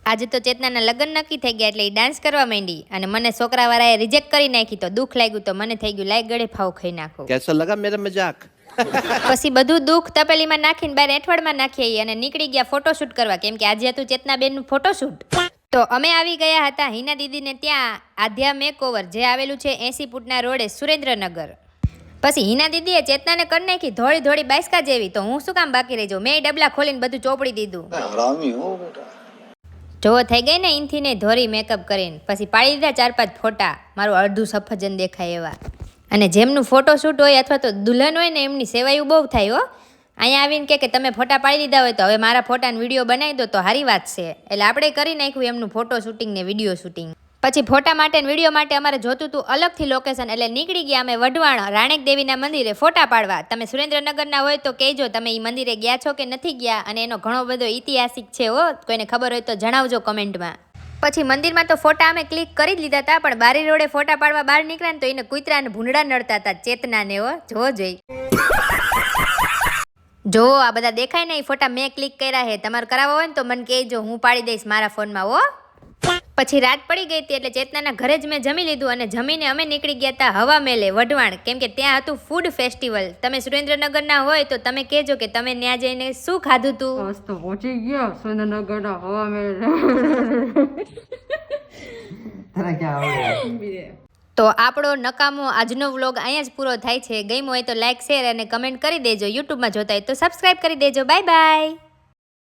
આજે તો ચેતનાના લગ્ન નક્કી થઈ ગયા એટલે એ ડાન્સ કરવા માંડી અને મને છોકરાવાળાએ રિજેક્ટ કરી નાખી તો દુઃખ લાગ્યું તો મને થઈ ગયું લાય ગળે ફાવ ખાઈ નાખો. કેસો લગા મેરા મજાક. પછી બધું દુઃખ તપેલીમાં નાખીને બહાર એઠવાડમાં નાખી અને નીકળી ગયા ફોટોશૂટ કરવા કેમ કે આજે હતું ચેતનાબેનનું ફોટોશૂટ. તો અમે આવી ગયા હતા હિના દીદીને ત્યાં આધ્યા મેકઓવર જે આવેલું છે 80 ફૂટના રોડે સુરેન્દ્રનગર. પછી હિના દીદીએ ચેતનાને કરી નાખી ધોળી ધોળી બાઈસ્કા જેવી તો હું શું કામ બાકી રહી જાઉં. મેં ડબલા ખોલીને બધું ચોપડી દીધું. જો થઈ ગઈ ને ઇનથી ને ધોરી મેકઅપ કરીને પછી પાડી દીધા 4-5 ફોટા મારું અડધું સફરજન દેખાય એવા. અને જેમનું ફોટોશૂટ હોય અથવા તો દુલ્હન હોય ને એમની સેવાયું બહુ થાય હો. અહીંયા આવીને કે તમે ફોટા પાડી દીધા હોય તો હવે મારા ફોટાનો વિડીયો બનાવી દો તો સારી વાત છે. એટલે આપણે કરી નાખ્યું એમનું ફોટો શૂટિંગ ને વિડીયો શૂટિંગ. પછી ફોટા માટે ને વિડીયો માટે અમારે જોતું હતું અલગથી લોકેશન એટલે નીકળી ગયા અમે વઢવાણ રાણેક દેવીના મંદિરે ફોટા પાડવા. તમે સુરેન્દ્રનગરના હોય તો કહેજો તમે એ મંદિરે ગયા છો કે નથી ગયા અને એનો ઘણો બધો ઐતિહાસિક છે હો. કોઈને ખબર હોય તો જણાવજો કમેન્ટમાં. પછી મંદિરમાં તો ફોટા અમે ક્લિક કરી જ લીધા હતા પણ બારી રોડે ફોટા પાડવા બહાર નીકળ્યા ને તો એને કૂતરા અને ભૂંડા નડતા હતા ચેતનાને હો. જો જોઈ જો આ બધા દેખાય ને એ ફોટા મેં ક્લિક કર્યા હે. તમારે કરાવવા હોય ને તો મને કહેજો હું પાડી દઈશ મારા ફોનમાં હો. પછી રાત પડી ગઈ હતી એટલે ચેતનાના ઘરે જ મેં જમી લીધું અને જમીને અમે નીકળી ગયા હતા હવા મેલે વઢવાણ કેમ કે ત્યાં હતું ફૂડ ફેસ્ટિવલ. તમે સુરેન્દ્રનગરના હોય તો તમે કહેજો કે તમે ત્યાં જઈને શું ખાધું હતું. તો પહોંચી ગયા સુરેન્દ્રનગરના હવા મેલે. તો આપણો નકામો આજનો વ્લોગ અહીંયા જ પૂરો થાય છે. ગમ્યો હોય તો લાઈક શેર અને કમેન્ટ કરી દેજો. યુટ્યુબમાં જોતા હોય તો સબસ્ક્રાઈબ કરી દેજો. Bye bye.